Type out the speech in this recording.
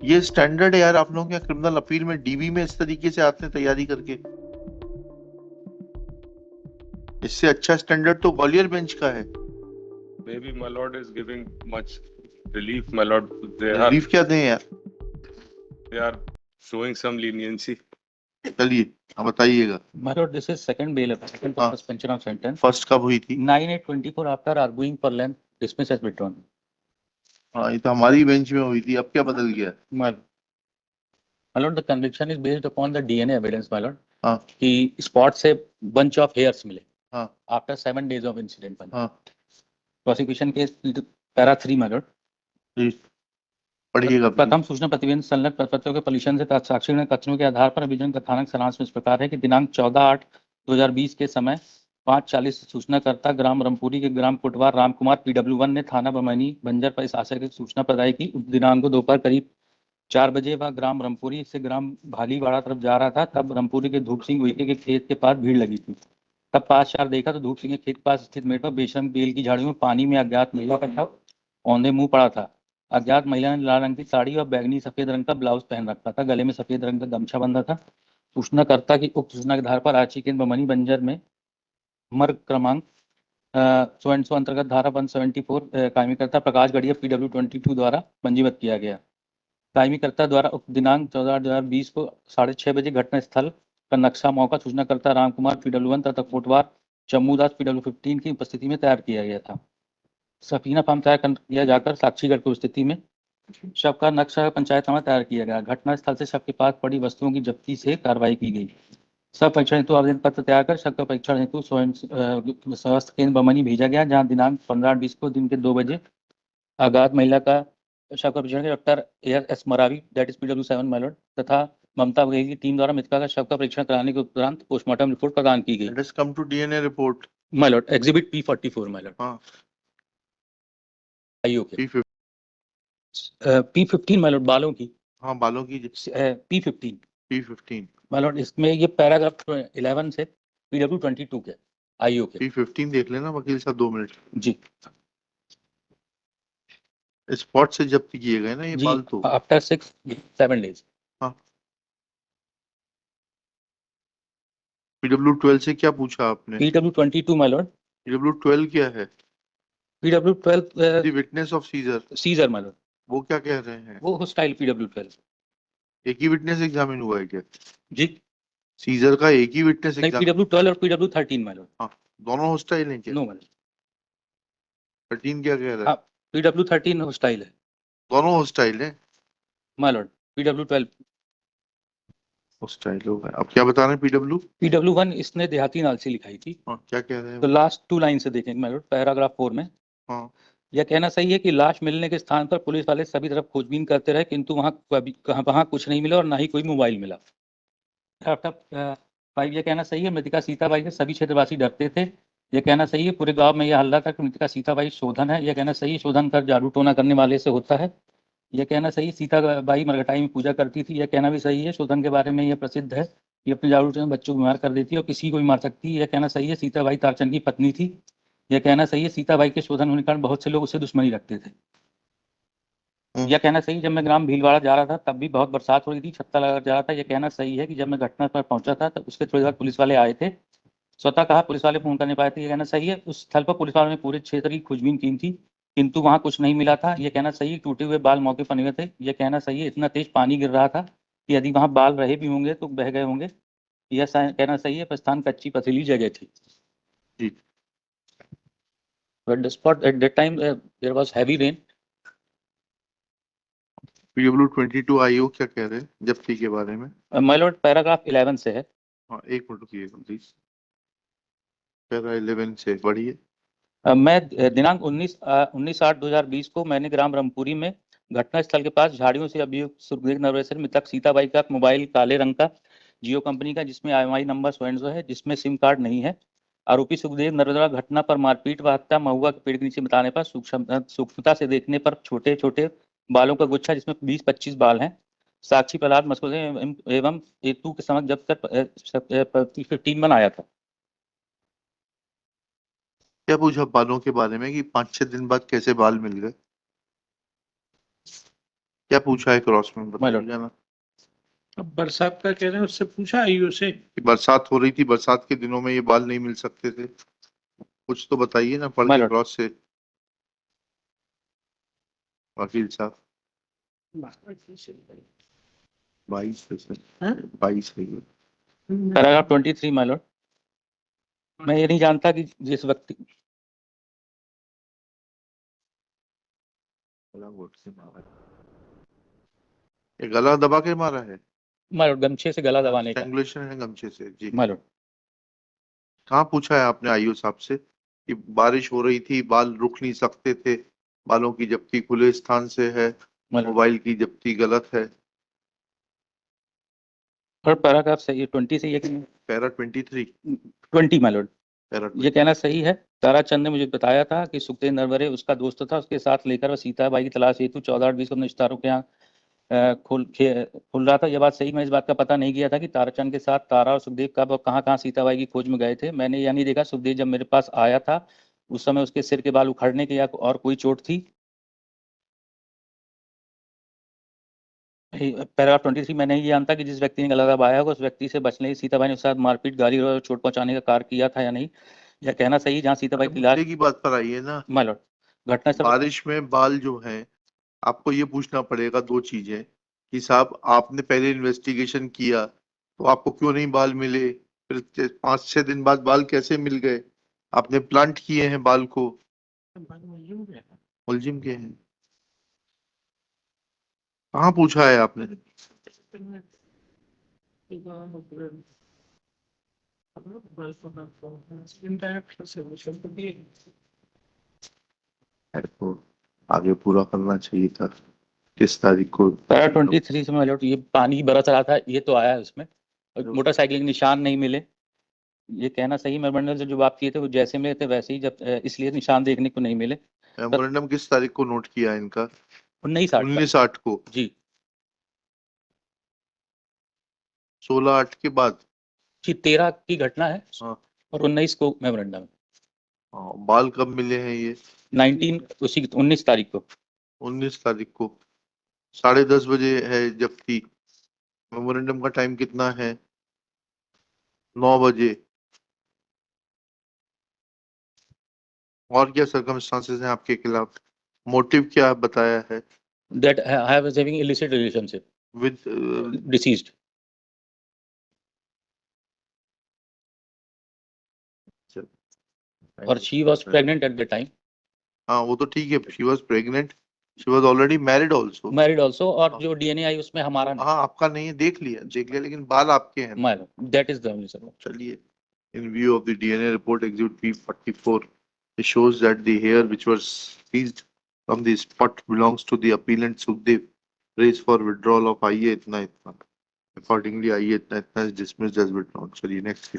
ये स्टैंडर्ड है यार, आप लोग क्या क्रिमिनल अपील में डीबी में इस तरीके से आते हैं तैयारी करके? इससे अच्छा स्टैंडर्ड तो ग्वालियर बेंच का है। Maybe my lord is giving much relief, my lord. Relief क्या दें यार? They are showing some leniency. चलिए, हाँ बताइएगा। My lord, this is second bail, second हाँ, suspension of sentence. फर्स्ट कब हुई थी? 9/8/24 after arguing for length, dismiss as withdrawn. हाँ, ये तो हमारी बेंच में हुई थी, अब क्या बदल गया? My lord, the conviction is based upon the DNA evidence, my lord. हाँ कि spot से bunch of hairs मिले हाँ after 7 days of incident. हाँ, Prosecution case para 3, my lord. जी, पढ़िएगा प्लीज। प्रथम सूचना प्रतिवेदन संलग्न प्रपत्रों के पॉल्यूशन से साक्षी ने कथनों के आधार पर अभियोजन कथानक सारांश में इस प्रकार है कि दिनांक 14/8/2020 के समय 5:40 सूचनाकर्ता ग्राम रामपुरी के ग्राम कोटवार रामकुमार PW1 ने थाना बमैनी बंजर पर इस आशय की सूचना प्रदाय की। उस दिनांक को दोपहर करीब 4 बजे वह ग्राम रामपुरी से ग्राम भालीवाड़ा तरफ जा रहा था। तब रामपुरी के धूप सिंह उइके के खेत के पास भीड़ लगी थी। तब पास चार देखा तो धूप सिंह के खेत के पास स्थित मेड़ पर बेशरम बेल की झाड़ियों में पानी में अज्ञात महिला का शव औंधे मुंह पड़ा था। अज्ञात महिला ने लाल रंग की साड़ी और बैगनी सफेद रंग का ब्लाउज पहन रखा था। गले में सफेद रंग का गमछा बंधा था। सूचनाकर्ता की उक्त सूचना के आधार पर आची केंद्र बमनी बंजर में मर्ग क्रमांक सो एंड सो अंतर्गत धारा 174 कायमीकर्ता प्रकाश गढ़िया PW22 द्वारा पंजीबद्ध किया गया। कायमीकर्ता द्वारा उक्त दिनांक 14/8/20 को 6:30 बजे घटना स्थल का नक्शा मौका सूचनाकर्ता रामकुमार PW1 तथा कोटवार चम्मूदास PW15 की उपस्थिति में तैयार किया गया था। सफीना फार्म तैयार किया जाकर साक्षीगढ़ की उपस्थिति में शव का नक्शा पंचायतनामा तैयार किया गया। घटना स्थल से शव के पास पड़ी वस्तुओं की जब्ती से कार्रवाई की गई। शव परीक्षण हेतु आवेदन पत्र तैयार कर शव का परीक्षण हेतु स्वास्थ्य केंद्र बमनी भेजा गया, जहां दिनांक 15/20 को दिन के 2 बजे अज्ञात महिला का शव का परीक्षण doctor AS Marawi that is PW7 my lord तथा ममता बघेल की टीम द्वारा मृतका का शव का परीक्षण कराने के उपरांत पोस्टमार्टम रिपोर्ट प्रदान की गई। Let us come to DNA report. My lord exhibit P44 my lord. हाँ, ओके। P15। P15 माइलॉर्ड बालों की। हाँ, बालों की। P15 P15। माइलॉर्ड इसमें ये पैराग्राफ 11 से PW22 के आईओ के। P15 देख लेना वकील साहब, 2 मिनट। जी स्पॉट से जब्त किए गए ना ये जी बाल तो? After 6-7 days. हाँ। PW12 से क्या पूछा आपने? PW22 my lord. PW12 क्या है? PW12 witness of seizure. Seizure my lord. वो क्या कह रहे हैं? वो होस्टाइल PW12। एक ही विटनेस एग्जामिन हुआ है क्या? जी सीजर का एक ही विटनेस नहीं, एग्जाम? PW12 और PW13 माइलॉर्ड। हाँ, दोनों हॉस्टाइल हैं क्या? No my lord. 13 क्या कह रहा है? हाँ, PW13 होस्टाइल है दोनों हॉस्टाइल हैं। माइलॉर्ड। PW12 हॉस्टाइल हो गए। अब क्या बता रहे हैं? PW1 इसने देहाती नाल से लिखाई थी। हाँ, क्या कह रहे हैं तो वो? लास्ट 2 लाइन से देखेंगे माइलॉर्ड, पैराग्राफ 4 में हाँ। यह कहना सही है कि लाश मिलने के स्थान पर पुलिस वाले सभी तरफ खोजबीन करते रहे, किंतु वहां कुछ नहीं मिला और ना ही कोई मोबाइल मिला। भाई यह कहना सही है मृतिका सीताबाई से सभी क्षेत्रवासी डरते थे। यह कहना सही है पूरे गांव में यह हल्ला था कि मृतिका सीताबाई शोधन है। यह कहना सही है शोधन कर जादू टोना करने वाले से होता है। यह कहना सही है सीताबाई मरघटाई में पूजा करती थी। यह कहना भी सही है शोधन के बारे में यह प्रसिद्ध है कि अपने जादू टोने बच्चों को बीमार कर देती है और किसी को भी मार सकती है। यह कहना सही है सीताबाई तारचंद की पत्नी थी। यह कहना सही है सीताबाई के शोधन होने के कारण बहुत से लोग उससे दुश्मनी रखते थे। यह कहना सही, जब मैं ग्राम भीलवाड़ा जा रहा था तब भी बहुत बरसात हो रही थी, छत्ता लगा जा रहा था। यह कहना सही है कि जब मैं घटना पर पहुंचा था तब उसके थोड़ी देर बाद पुलिस वाले आए थे। स्वतः कहा पुलिस वाले फोन करने पाए थे। यह कहना सही है उस स्थल पर पुलिस वालों ने पूरे क्षेत्र की खोजबीन की थी, किंतु वहां कुछ नहीं मिला था। यह कहना सही है टूटे हुए बाल मौके पर मिले थे। यह कहना सही है इतना तेज पानी गिर रहा था कि यदि वहां बाल रहे भी होंगे तो बह गए होंगे। यह कहना सही है प्रस्थान कच्ची पथरीली जगह थी। जी। But the spot at that time there was heavy rain. PW22 IO क्या कह रहे हैं जब्ती के बारे में? My lord पैराग्राफ 11 से है। हाँ, एक मिनट रुकिएगा प्लीज। पैरा 11 से बढ़िए। मैं दिनांक 19/8/2020 को मैंने ग्राम रामपुरी में घटना स्थल के पास झाड़ियों से अभियुक्त सुखदेव नरवेसर मृतक सीताबाई का मोबाइल काले रंग का जियो कंपनी का जिसमें IMI नंबर सो है, जिसमें सिम कार्ड नहीं है। आरोपी सुखदेव नरवेसर घटना पर मारपीट व हत्या महुआ के पेड़ के नीचे बताने पर सूक्ष्मता से देखने पर छोटे छोटे बालों का गुच्छा जिसमें 20-25 बाल हैं। साक्षी प्रहलाद मसूद एवं एतू के समक्ष जब तक 15 बनाया था। क्या पूछा बालों के बारे में कि 5-6 दिन बाद कैसे बाल मिल गए? क्या पूछा है क्रॉस में My lord. बताइए ना। अब बरसात का कह रहे हैं, उससे पूछा आयु से। कि बरसात हो रही थी, बरसात के दिनों में ये बाल नहीं मिल सकते थे, कुछ तो बताइए ना पढ़ My के lord. क्रॉस से वकील साहब। 22 हाँ? 22 है ये। Paragraph 23 my Lord. मैं ये नहीं जानता कि जिस व्यक्ति गला घोट से मारा है। ये गला दबा के मारा है, माय लॉर्ड गमछे से गला दबाने का। स्ट्रैंगुलेशन है गमछे से जी। My Lord. कहाँ पूछा है आपने आयु साहब से कि बारिश हो रही थी, बाल रुक नहीं सकते थे, बालों की जब्ती खुले स्थान से है, माय लॉर्ड। मोबाइल की जब्ती गलत है। और पैराग्राफ सही है 20 से ये पैरा 23 20 माय लॉर्ड। पैरा ये कहना सही है। ताराचंद ने मुझे बताया था कि सुखदेव नरवरे उसका दोस्त था, उसके साथ लेकर वह सीताबाई की तलाश हेतु 14/8/20 को अपने रिश्तेदारों के यहाँ खुल रहा था। यह बात सही, मैं इस बात का पता नहीं किया था कि ताराचंद के साथ तारा और सुखदेव कब और कहाँ सीताबाई की खोज में गए थे। मैंने यह नहीं देखा सुखदेव जब मेरे पास आया था उस समय उसके सिर के बाल उखड़ने के या और कोई चोट थी। पैराग्राफ 23 मैं नहीं जानता कि जिस व्यक्ति ने गला दबाया होगा उस व्यक्ति से बचने की सीताबाई ने उसके साथ मारपीट गाली और चोट पहुंचाने का कार्य किया था या नहीं। यह कहना सही, जहां सीताबाई की लाश। मुद्दे की बात पर आइए ना। माय लॉर्ड घटना से बारिश में बाल जो हैं, आपको ये पूछना पड़ेगा दो चीजें कि साहब आपने पहले इन्वेस्टिगेशन किया तो आपको क्यों नहीं बाल मिले, फिर 5-6 दिन बाद बाल कैसे मिल गए, आपने प्लांट किए हैं बाल को, मुलजिम के हैं। कहाँ पूछा है आपने। तो आगे पूरा करना चाहिए था, किस तारीख को। पैरा 23 में अलर्ट, ये पानी बरस रहा था, ये तो आया उसमें। मोटरसाइकिल के निशान नहीं मिले। ये कहना सही, मेमोरेंडम से जो बात किए थे वो जैसे मिले थे वैसे ही, जब इसलिए निशान देखने को नहीं मिले। मेमोरेंडम किस तारीख को नोट किया है इनका। 19/8 को जी 16/8 के बाद। जी 13 की घटना है हाँ। और 19 को मेमोरेंडम। हाँ, बाल कब मिले हैं ये। 19 तारीख को। 19 तारीख को 10:30 बजे है जबकि मेमोरेंडम का टाइम कितना है, 9 बजे। और क्या सर्कमस्टांसेस हैं आपके खिलाफ, मोटिव क्या बताया है। That I was having illicit relationship with deceased. और she was pregnant at the time. हाँ वो तो ठीक है, she was pregnant, she was already married also. Married also, और जो DNA आई उसमें हमारा नहीं। हाँ आपका नहीं है, देख लिया लेकिन बाल आपके हैं ना। That is the only sir. चलिए, in view of the DNA report exhibit P44, it shows that the hair which was seized from the spot belongs to the appellant Sukhdev, raised for withdrawal of IE itna itna. Accordingly, IE itna itna is dismissed as withdrawn. चलिए next.